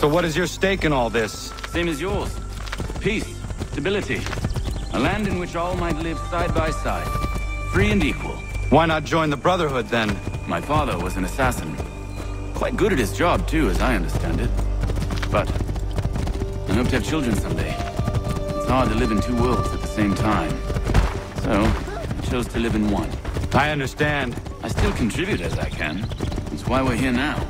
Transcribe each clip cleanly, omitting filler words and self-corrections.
So what is your stake in all this? Same as yours. Peace, stability. A land in which all might live side by side. Free and equal. Why not join the Brotherhood, then? My father was an assassin. Quite good at his job, too, as I understand it. But I hope to have children someday. It's hard to live in two worlds at the same time. So, I chose to live in one. I understand. I still contribute as I can. That's why we're here now.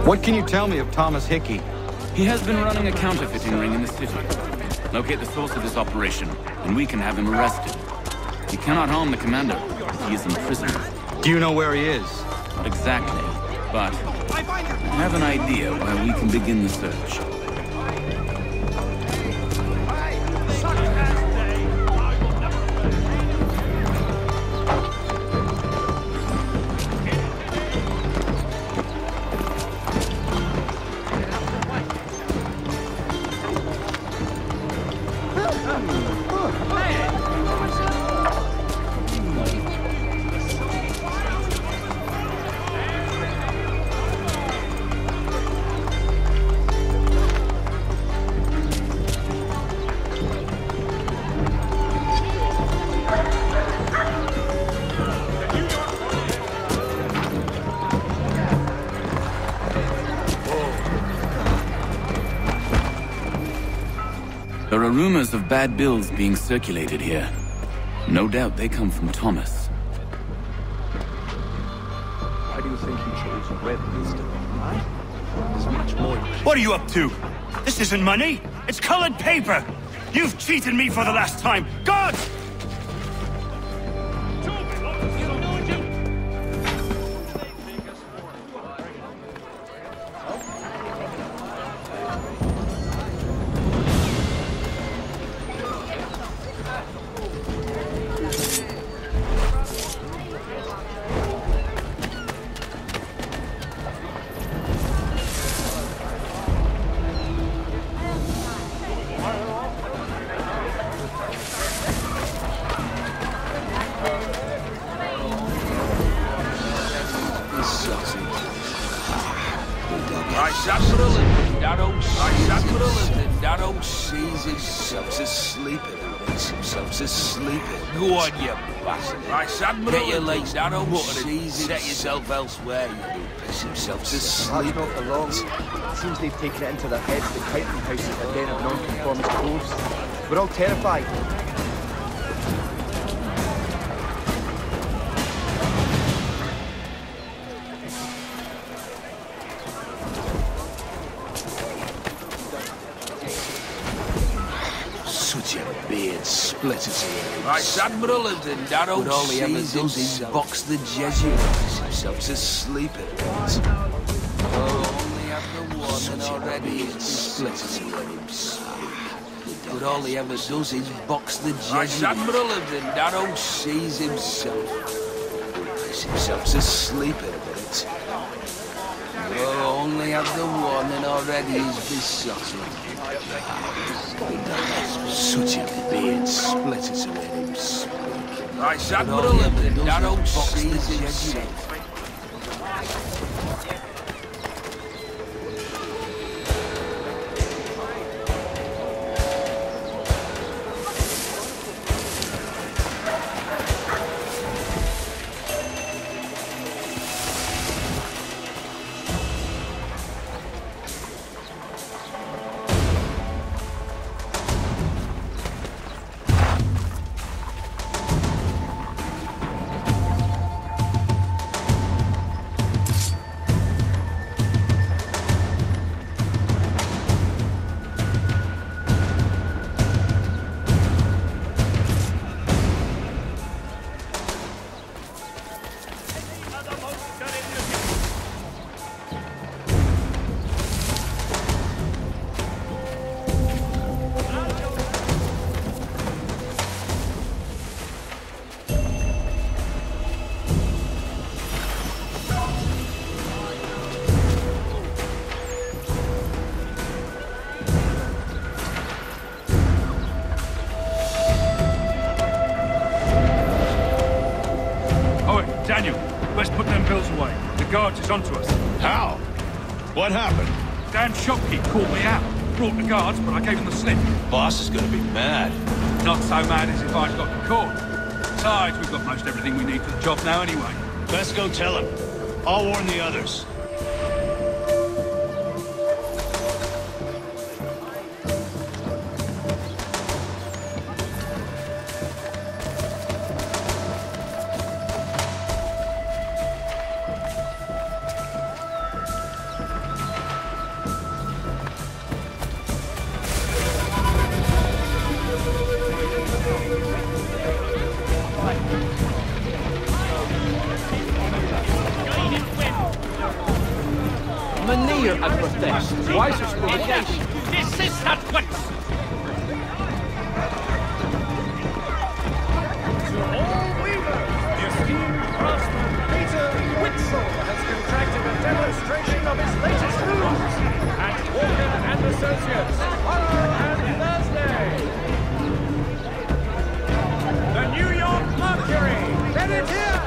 What can you tell me of Thomas Hickey? He has been running a counterfeiting ring in the city. Locate the source of this operation, and we can have him arrested. He cannot harm the commander. He is in prison. Do you know where he is? Not exactly, but I have an idea where we can begin the search. There are rumors of bad bills being circulated here. No doubt they come from Thomas. Why do you think he chose red wisdom, right? There's much more. What are you up to? This isn't money. It's colored paper. You've cheated me for the last time. God! Go on, you bastard. Get your legs down, set yourself elsewhere, you piss himself to sleep. Not for long. It seems they've taken it into their heads that counting house is a den of non-conformist clothes. We're all terrified. Such a beard splitter to you. Right, Admiral, and that old all he ever does is box the Jesuits himself to sleep at night. Oh, only have the one and already is splitter to him. But all he ever does is box the Jesuits. Right, Admiral, and that old sees himself. Puts himself to sleep at night. Oh, only have the one and already is besotted. Such a beard splitter to let him speak. Right, Admiral, and that old sees himself. Daniel, let's put them bills away. The guards is onto us. How? What happened? Damn shopkeep called me out. Brought the guards, but I gave him the slip. Boss is gonna be mad. Not so mad as if I'd got caught. Besides, we've got most everything we need for the job now anyway. Let's go tell him. I'll warn the others. Manir and protest. Why such provocation? Desist at once! To all weavers, the esteemed craftsman Peter Witzel has contracted a demonstration of his latest moves at Walker and Associates tomorrow and Thursday. The New York Mercury, let it hear!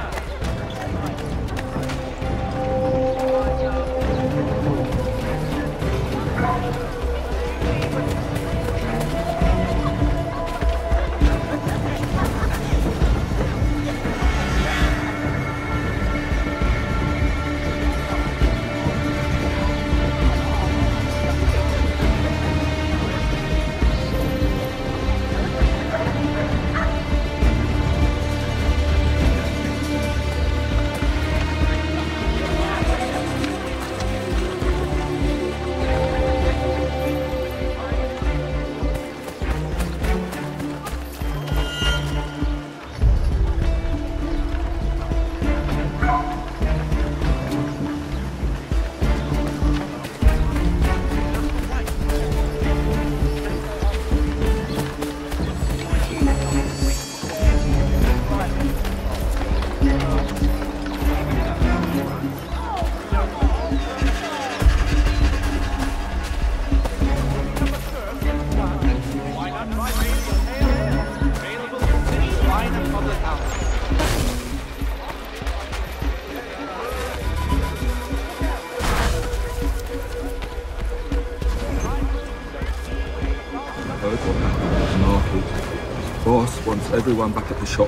Boss wants everyone back at the shop.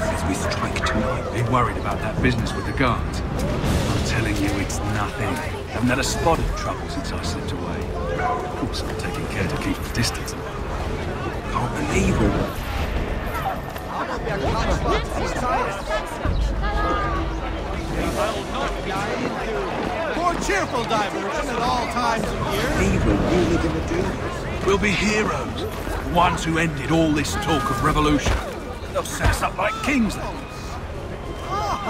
Says we strike tonight. Be worried about that business with the guards. I'm telling you, it's nothing. Haven't had a spot of trouble since I slipped away. Of course, I'm taking care to keep the distance. Can't believe it. More cheerful diversion at all times of year. Evil, really gonna do this? We'll be heroes. The ones who ended all this talk of revolution. They'll set us up like kings then.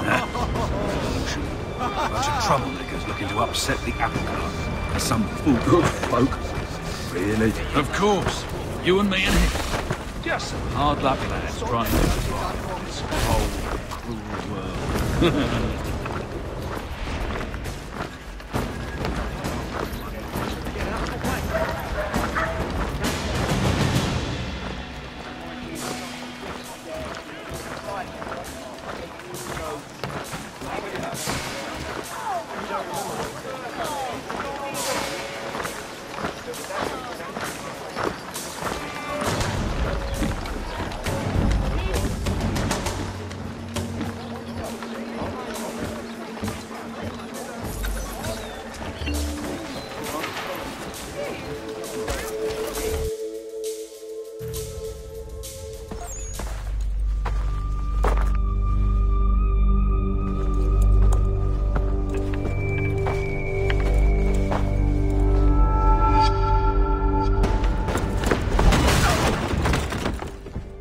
Revolution. A bunch of troublemakers looking to upset the apple cart. And some fool. Good folk. Really? Of course. You and me and him. Just some hard luck lads trying to survive in this cold, cruel world.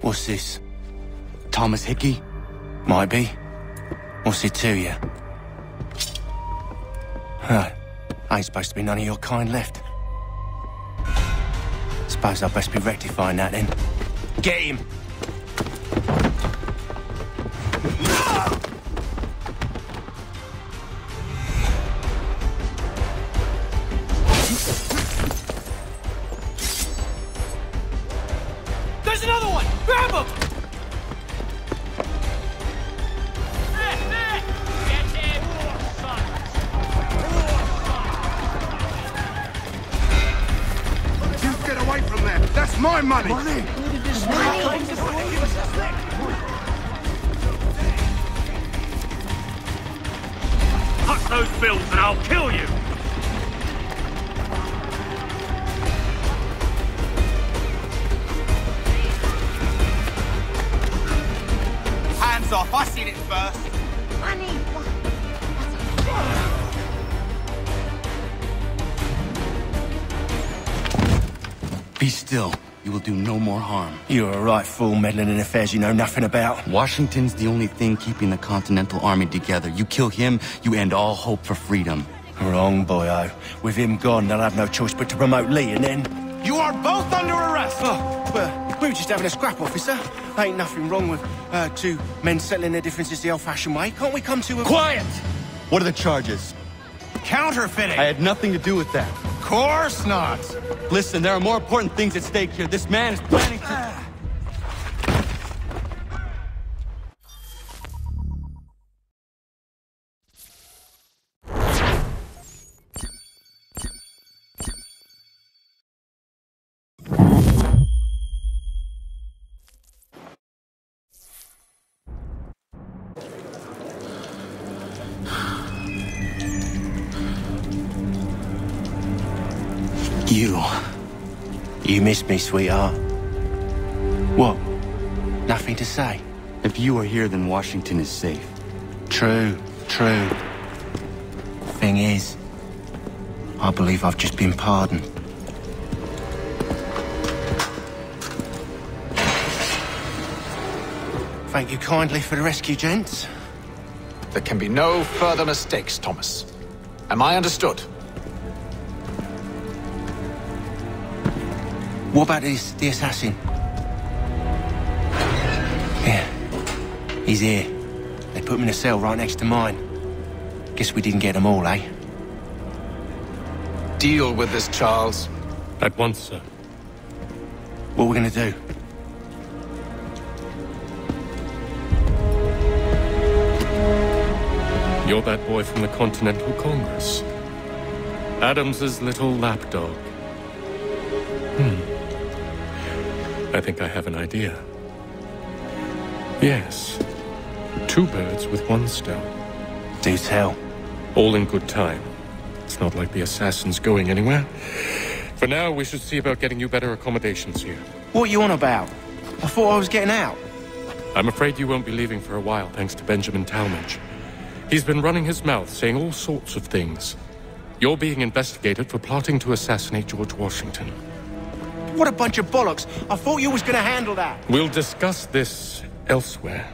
What's this? Thomas Hickey? Might be. What's it to you? Huh. Ain't supposed to be none of your kind left. Suppose I'd best be rectifying that then. Get him! There's another one! Grab him! money! Cut those bills and I'll kill you! Hands off, I seen it first. Money! Be still. You will do no more harm. You're a right fool meddling in affairs you know nothing about. Washington's the only thing keeping the Continental Army together. You kill him, you end all hope for freedom. Wrong, boyo. With him gone, they'll have no choice but to promote Lee, and then... You are both under arrest! Oh, well, we were just having a scrap, officer. Ain't nothing wrong with two men settling their differences the old-fashioned way. Can't we come to a... Quiet! What are the charges? Counterfeiting! I had nothing to do with that. Course not! Listen, there are more important things at stake here. This man is planning to... You missed me, sweetheart. What? Nothing to say? If you are here, then Washington is safe. True. Thing is, I believe I've just been pardoned. Thank you kindly for the rescue, gents. There can be no further mistakes, Thomas. Am I understood? What about the assassin? Yeah, he's here. They put him in a cell right next to mine. Guess we didn't get them all, eh? Deal with this, Charles. At once, sir. What are we gonna do? You're that boy from the Continental Congress. Adams's little lapdog. I think I have an idea. Yes. 2 birds with 1 stone. Do tell. All in good time. It's not like the assassin's going anywhere. For now, we should see about getting you better accommodations here. What are you on about? I thought I was getting out. I'm afraid you won't be leaving for a while, thanks to Benjamin Talmadge. He's been running his mouth, saying all sorts of things. You're being investigated for plotting to assassinate George Washington. What a bunch of bollocks. I thought you was gonna handle that. We'll discuss this elsewhere.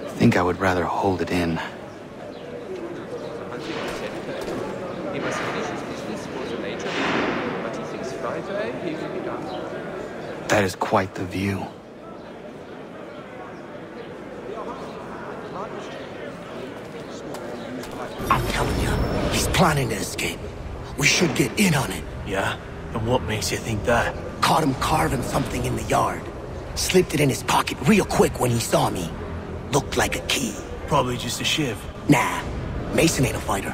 I think I would rather hold it in. That is quite the view. I'm telling you, he's planning to escape. We should get in on it. Yeah? And what makes you think that? Caught him carving something in the yard. Slipped it in his pocket real quick when he saw me. Looked like a key. Probably just a shiv. Nah, Mason ain't a fighter.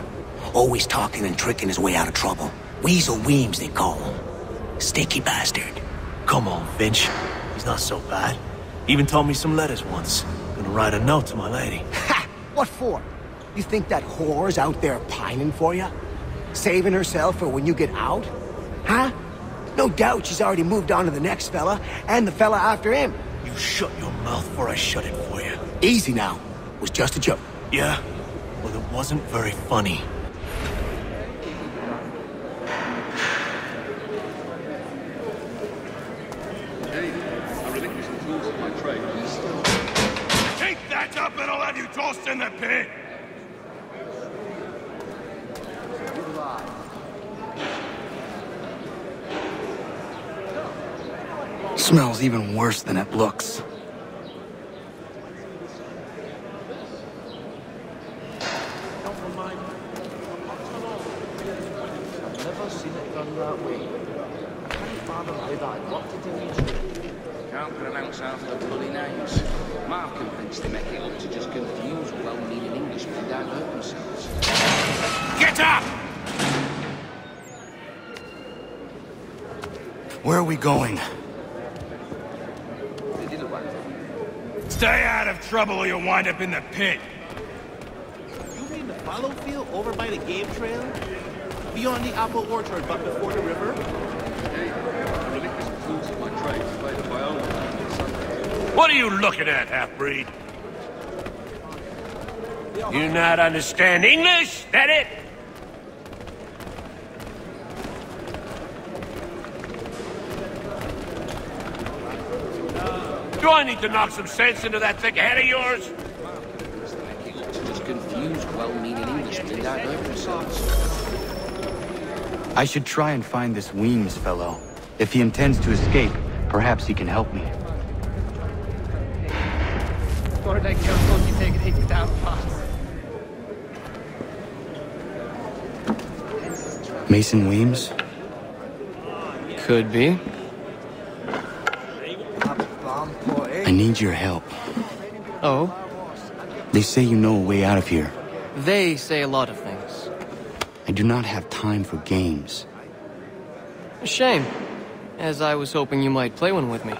Always talking and tricking his way out of trouble. Weasel Weems, they call him. Sticky bastard. Come on, Finch. He's not so bad. Even told me some letters once. Gonna write a note to my lady. Ha! What for? You think that whore's out there pining for you? Saving herself for when you get out? Huh? No doubt she's already moved on to the next fella, and the fella after him. You shut your mouth before I shut it for you. Easy now. It was just a joke. Yeah? Well, it wasn't very funny. Take that up and I'll have you tossed in the pit! Smells even worse than it looks. I've never seen it done that way. I can't fathom how that worked to tell you the truth. Can't pronounce half the bloody names. Mark convinced they make it up to just confuse well-meaning Englishmen and divert themselves. Get up! Where are we going? Stay out of trouble or you'll wind up in the pit. You mean the fallow field over by the game trail? Beyond the apple orchard, but before the river? What are you looking at, half-breed? You not understand English? That it? Do I need to knock some sense into that thick head of yours? To just confuse well-meaning Englishmen and divert themselves. I should try and find this Weems fellow. If he intends to escape, perhaps he can help me. Mason Weems? Could be. I need your help. Oh? They say you know a way out of here. They say a lot of things. I do not have time for games. A shame, as I was hoping you might play one with me.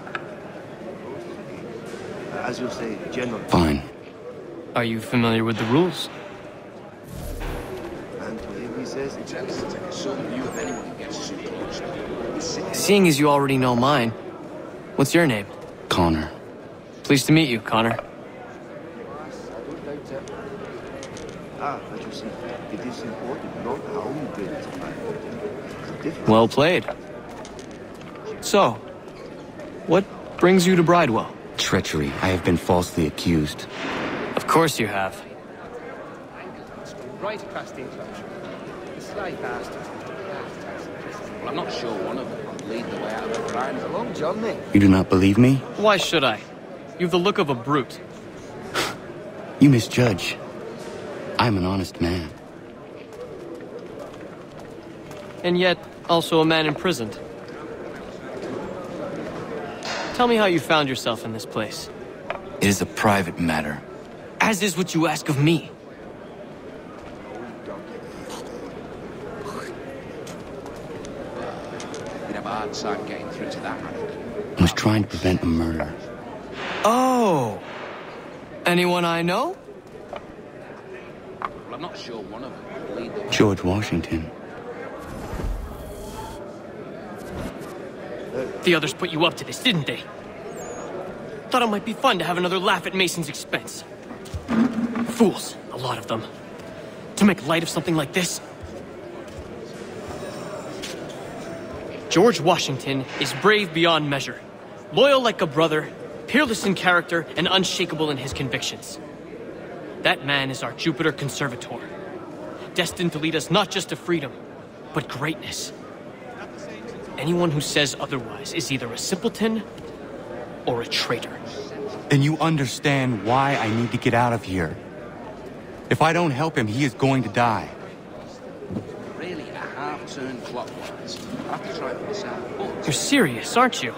As you'll say, General. Fine. Are you familiar with the rules? And he says he tends to take a certain view of anyone who gets too close. Seeing as you already know mine, what's your name? Connor. Pleased to meet you, Connor. As you see, it is important not how you do it. Well played. So, what brings you to Bridewell? Treachery. I have been falsely accused. Of course you have. Right across the enclosure. The sly bastard. Well, I'm not sure one of them will lead the way out of the crime. It's a long journey. You do not believe me? Why should I? You've the look of a brute. You misjudge. I'm an honest man. And yet, also a man imprisoned. Tell me how you found yourself in this place. It is a private matter. As is what you ask of me. You'd have a hard time getting through to that man. I was trying to prevent a murder. Oh! Anyone I know? Well, I'm not sure one of them will lead the way. George Washington. The others put you up to this, didn't they? Thought it might be fun to have another laugh at Mason's expense. Fools, a lot of them. To make light of something like this. George Washington is brave beyond measure, loyal like a brother, peerless in character, and unshakable in his convictions. That man is our Jupiter Conservator, destined to lead us not just to freedom, but greatness. Anyone who says otherwise is either a simpleton or a traitor. Then you understand why I need to get out of here. If I don't help him, he is going to die. Really, a half-turn clockwise. I'll have to try it myself. You're serious, aren't you?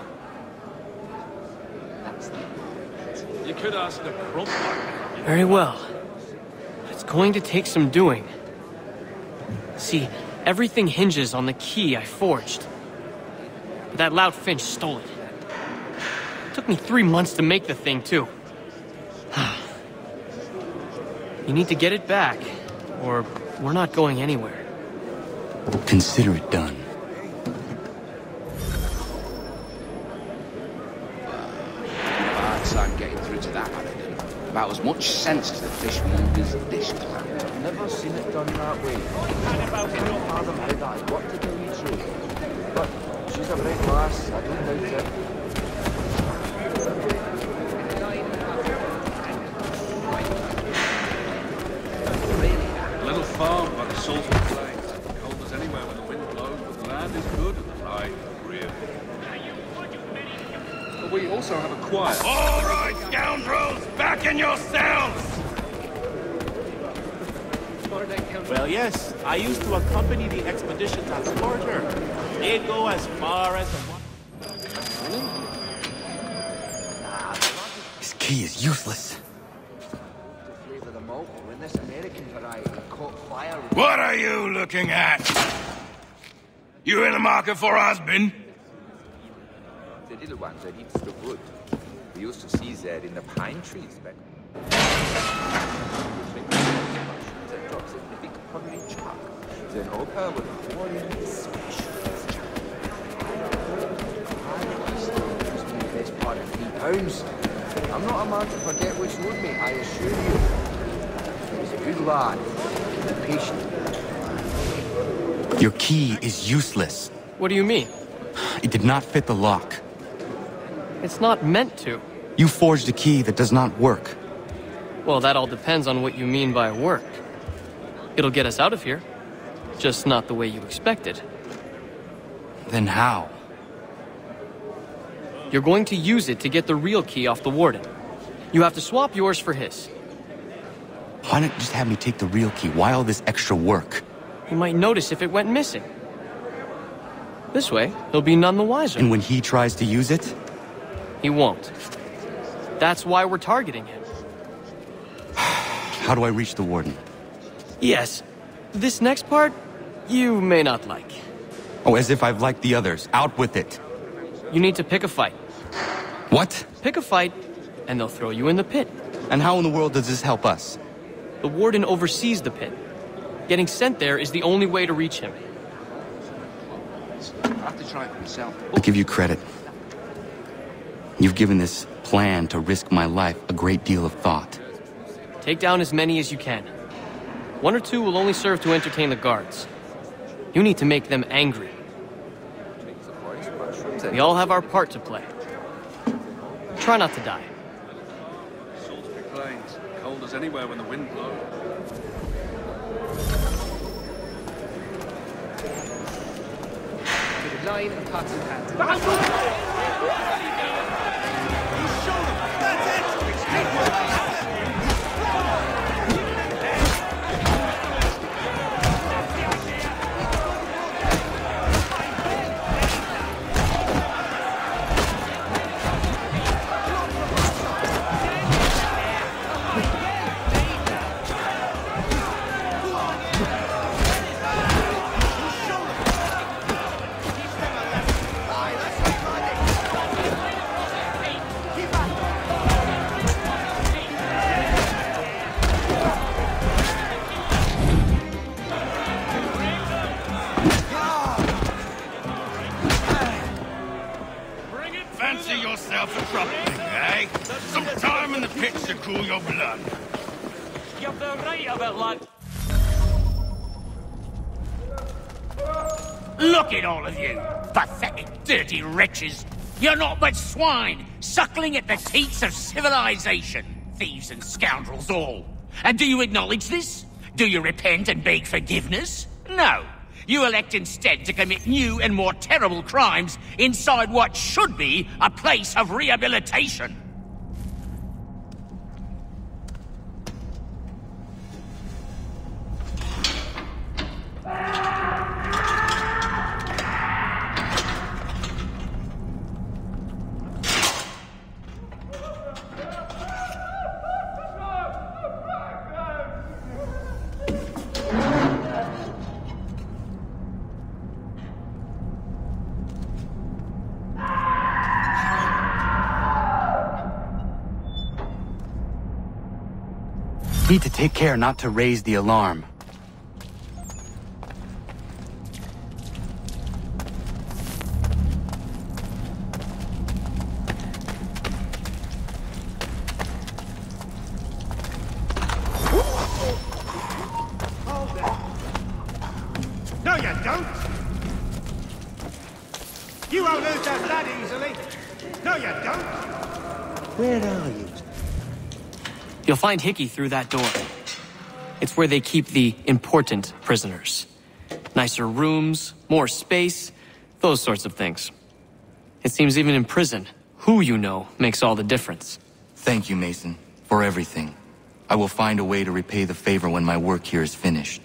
You could ask the crump. Very well. It's going to take some doing. See, everything hinges on the key I forged. But that loud Finch stole it. Took me 3 months to make the thing, too. You need to get it back, or we're not going anywhere. Consider it done. Hard time getting through to that American. About as much sense as the fishmonger's dish clam. I've never seen it done that way. I can't fathom how that worked to tell you the truth. But she's a bright lass, I don't doubt it. Little farm by the salted plains. Cold as anywhere when the wind blows, but the land is good and the ride agreeable. but we also have a choir. All right, scoundrels, back in your cells! Well, yes, I used to accompany the expeditions on Scorcher. They'd go as far as the... This key is useless. What are you looking at? You in the market for a husband? The little ones that eats the wood. We used to see that in the pine trees back. That drops in the big hungry chalk. Then Opa would pour in the specialist chalk. The best part of £3. I'm not a man to forget which would me, I assure you. He's a good lad. Be patient. Your key is useless. What do you mean? It did not fit the lock. It's not meant to. You forged a key that does not work. Well, that all depends on what you mean by work. It'll get us out of here. Just not the way you expected. Then how? You're going to use it to get the real key off the warden. You have to swap yours for his. Why not just have me take the real key? Why all this extra work? He might notice if it went missing. This way, he'll be none the wiser. And when he tries to use it? He won't. That's why we're targeting him. How do I reach the warden? Yes. This next part, you may not like. Oh, as if I've liked the others. Out with it. You need to pick a fight. What? Pick a fight, and they'll throw you in the pit. And how in the world does this help us? The warden oversees the pit. Getting sent there is the only way to reach him. I have to try it for myself. I'll give you credit. You've given this plan to risk my life a great deal of thought. Take down as many as you can. 1 or 2 will only serve to entertain the guards. You need to make them angry. We all have our part to play. Try not to die. Salisbury Plains. Cold as anywhere when the wind blows. Line and pots and hands. Fancy yourself a trouble, eh? Some time in the pits to cool your blood. You've the right of it, lad. Look at all of you, pathetic, dirty wretches. You're not but swine, suckling at the teats of civilization. Thieves and scoundrels all. And do you acknowledge this? Do you repent and beg forgiveness? No. You elect instead to commit new and more terrible crimes inside what should be a place of rehabilitation. Need to take care not to raise the alarm. No, you don't! You won't lose that blood easily! No, you don't! Where are you? You'll find Hickey through that door. It's where they keep the important prisoners. Nicer rooms, more space, those sorts of things. It seems even in prison, Who you know makes all the difference. Thank you, Mason, for everything. I will find a way to repay the favor when my work here is finished.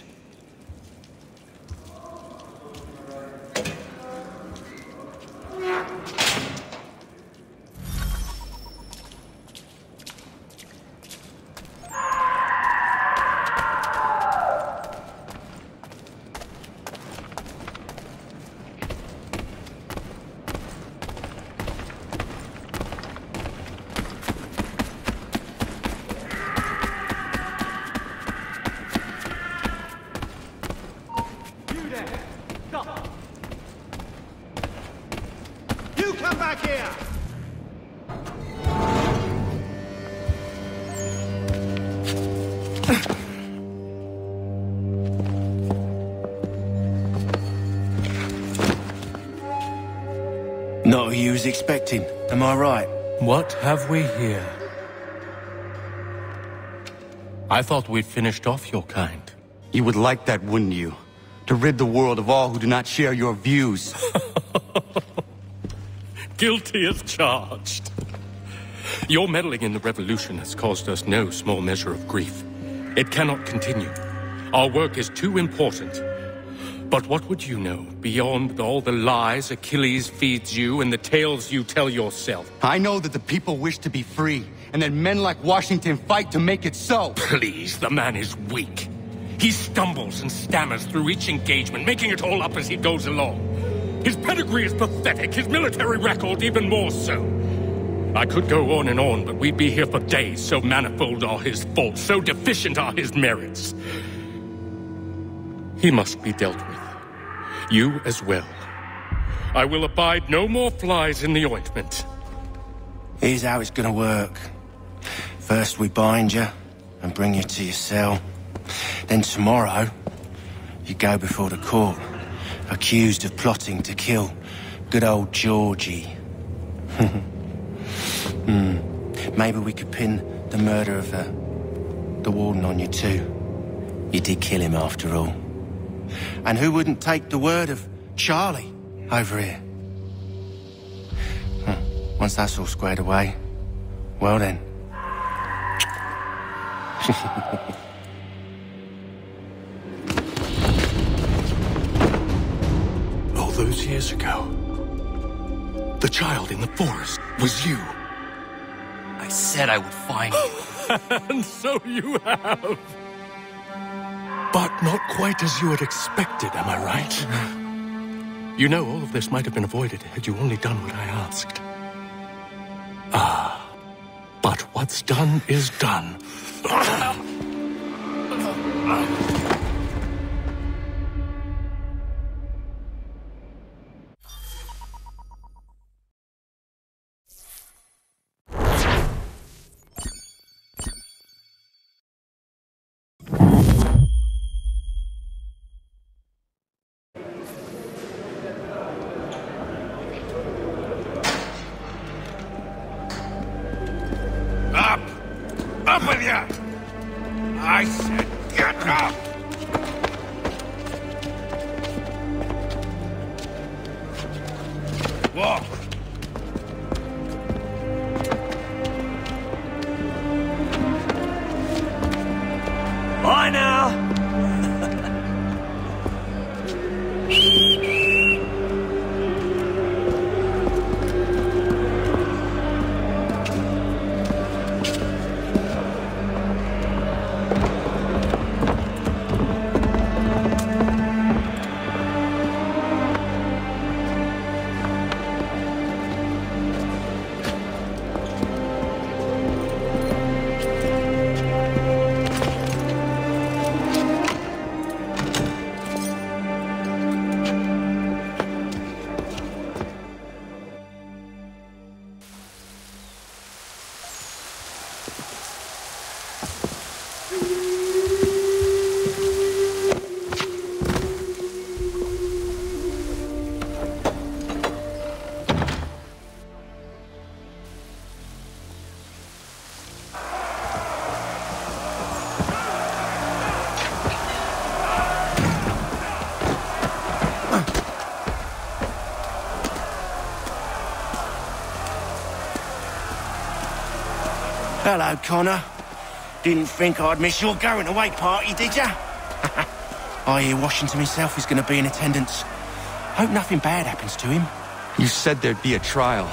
You come back here! Not who you was expecting, am I right? What have we here? I thought we'd finished off your kind. You would like that, wouldn't you? To rid the world of all who do not share your views. Guilty as charged. Your meddling in the revolution has caused us no small measure of grief. It cannot continue. Our work is too important. But what would you know beyond all the lies Achilles feeds you and the tales you tell yourself? I know that the people wish to be free, and that men like Washington fight to make it so. Please, the man is weak. He stumbles and stammers through each engagement, making it all up as he goes along. His pedigree is pathetic, his military record even more so. I could go on, but we'd be here for days, so manifold are his faults, so deficient are his merits. He must be dealt with. You as well. I will abide no more flies in the ointment. Here's how it's gonna work. First we bind you and bring you to your cell. Then tomorrow, you go before the court, accused of plotting to kill good old Georgie. Maybe we could pin the murder of the warden on you too. You did kill him after all. And who wouldn't take the word of Charlie over here? Once that's all squared away, well then. All those years ago, the child in the forest was you. I said I would find you. And so you have. But not quite as you had expected, am I right? You know, all of this might have been avoided had you only done what I asked. Ah, but what's done is done. Up with you! I said get up! Walk! Bye now! Hello, Connor. Didn't think I'd miss your going-away party, did ya? I hear Washington himself is going to be in attendance. Hope nothing bad happens to him. You said there'd be a trial.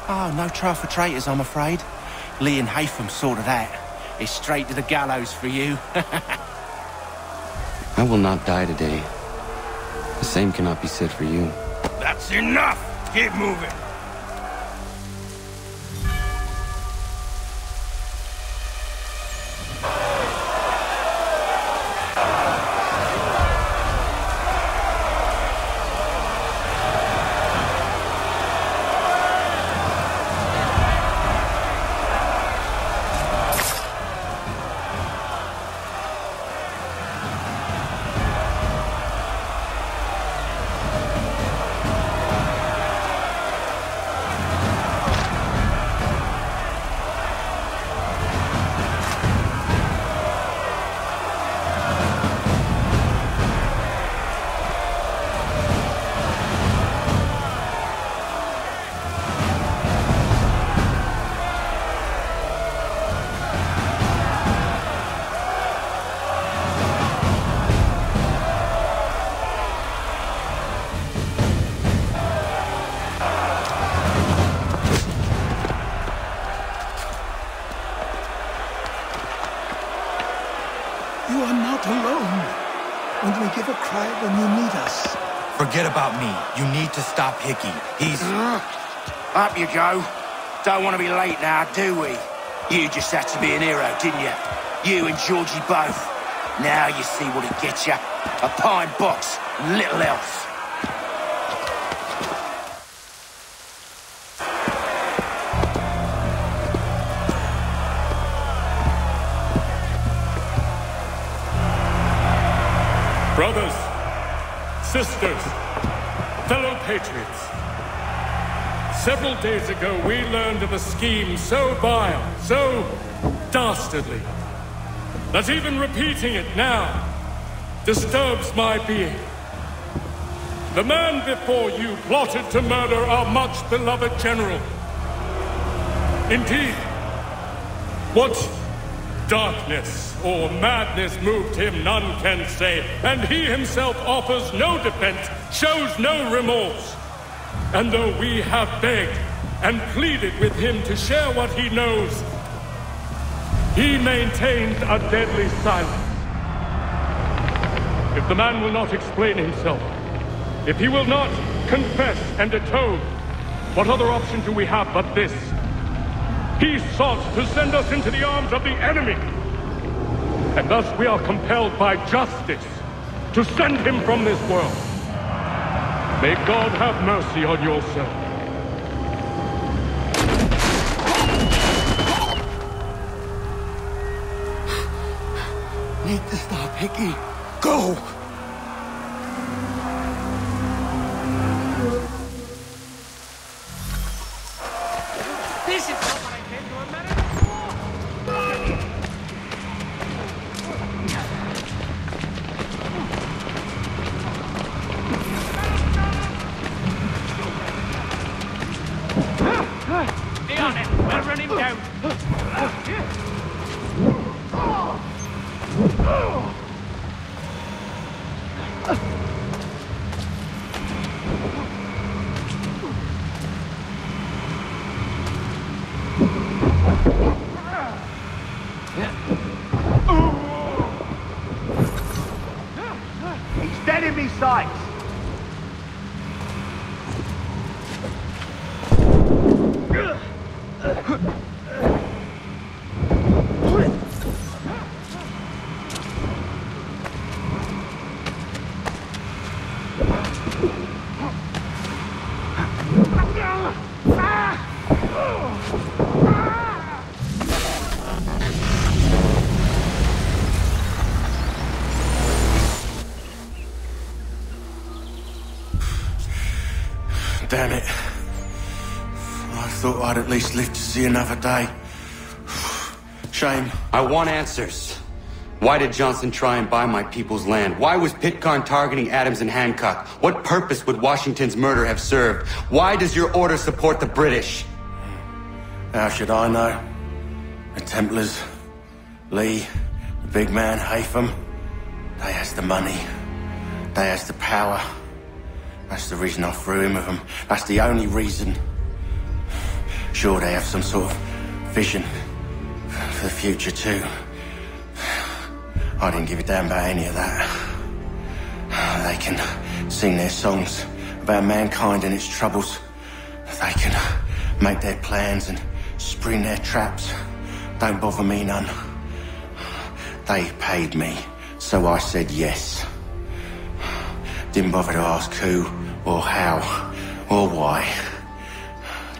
Oh, no trial for traitors, I'm afraid. Lee and Haytham sorted that. It's straight to the gallows for you. I will not die today. The same cannot be said for you. That's enough! Keep moving! You are not alone. Only give a cry when you need us. Forget about me. You need to stop Hickey. He's... Up you go. Don't want to be late now, do we? You just had to be an hero, didn't you? You and Georgie both. Now you see what it gets you. A pine box, and little else. Brothers, sisters, fellow patriots. Several days ago, we learned of a scheme so vile, so dastardly, that even repeating it now disturbs my being. The man before you plotted to murder our much-beloved general. Indeed, what darkness or madness moved him, none can say, and he himself offers no defense, shows no remorse. And though we have begged and pleaded with him to share what he knows, he maintains a deadly silence. If the man will not explain himself, if he will not confess and atone, what other option do we have but this? He sought to send us into the arms of the enemy. And thus we are compelled by justice to send him from this world. May God have mercy on your soul. Need to stop, Hickey. Go! This is not what I came to America for! Be on it! We'll run him down! He's dead in me sights. Damn it. I thought I'd at least live to see another day. Shame. I want answers. Why did Johnson try and buy my people's land? Why was Pitcairn targeting Adams and Hancock? What purpose would Washington's murder have served? Why does your order support the British? How should I know? The Templars, Lee, the big man, Haytham, they has the money. They has the power. That's the reason I threw in with them. That's the only reason. Sure, they have some sort of vision for the future, too. I didn't give a damn about any of that. They can sing their songs about mankind and its troubles. They can make their plans and spring their traps. Don't bother me none. They paid me, so I said yes. Didn't bother to ask who, or how, or why.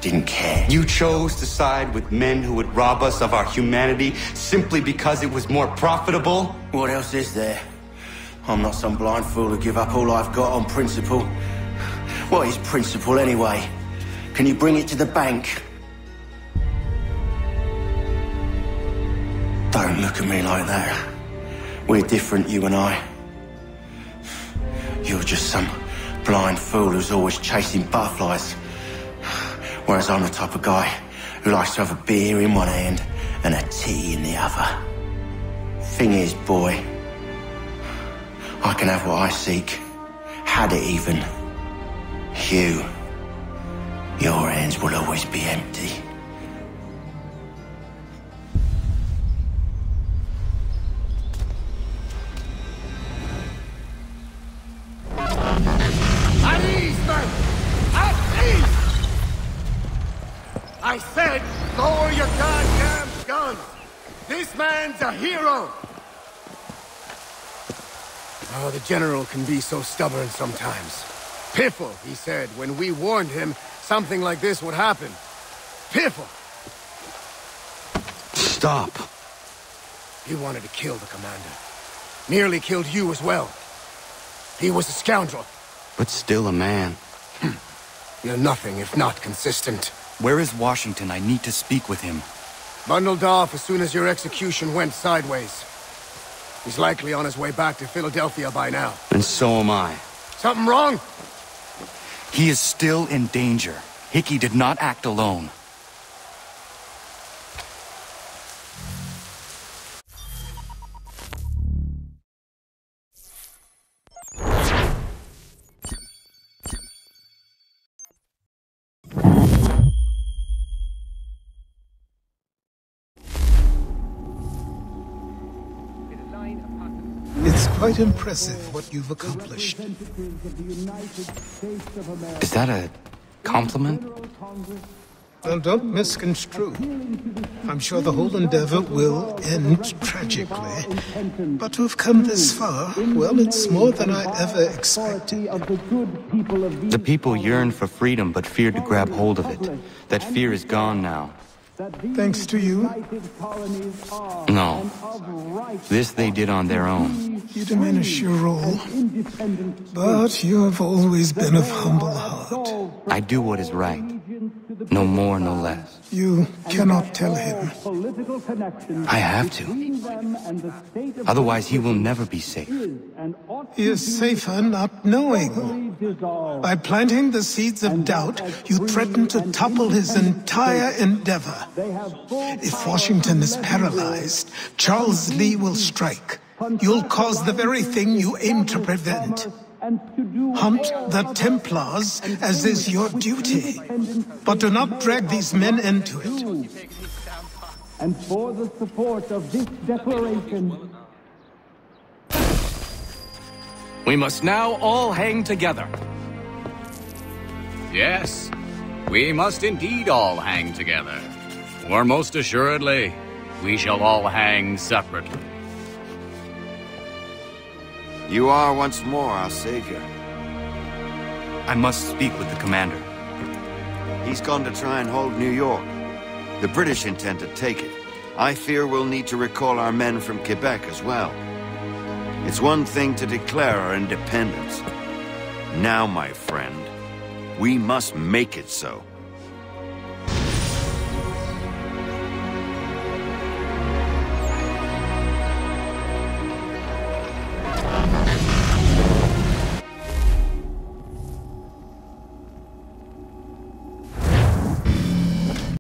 Didn't care. You chose to side with men who would rob us of our humanity simply because it was more profitable? What else is there? I'm not some blind fool who give up all I've got on principle. What is principle anyway? Can you bring it to the bank? Don't look at me like that. We're different, you and I. You're just some blind fool who's always chasing butterflies. Whereas I'm the type of guy who likes to have a beer in one hand and a tea in the other. Thing is, boy, I can have what I seek. Had it even. Your hands will always be empty. At ease, men! At ease! I said, lower your goddamn guns! This man's a hero! Oh, the General can be so stubborn sometimes. Piffle, he said, when we warned him something like this would happen. Piffle! Stop. He wanted to kill the commander. Nearly killed you as well. He was a scoundrel. But still a man. You're nothing if not consistent. Where is Washington? I need to speak with him. Bundled off as soon as your execution went sideways. He's likely on his way back to Philadelphia by now. And so am I. Something wrong? He is still in danger. Hickey did not act alone. It's quite impressive what you've accomplished. Is that a compliment? Well, don't misconstrue. I'm sure the whole endeavor will end tragically. But to have come this far, well, it's more than I ever expected. The people yearn for freedom but feared to grab hold of it. That fear is gone now. Thanks to you? No. This they did on their own. You diminish your role. But you have always been of humble heart. I do what is right. No more, no less. You cannot tell him. I have to. Otherwise, he will never be safe. He is safer not knowing. By planting the seeds of doubt, you threaten to topple his entire endeavor. If Washington is paralyzed, Charles Lee will strike. You'll cause the very thing you aim to prevent. Hunt the Templars, as is your duty. But do not drag these men into it. And for the support of this declaration... We must now all hang together. Yes, we must indeed all hang together. Or most assuredly, we shall all hang separately. You are once more our savior. I must speak with the commander. He's gone to try and hold New York. The British intend to take it. I fear we'll need to recall our men from Quebec as well. It's one thing to declare our independence. Now, my friend, we must make it so.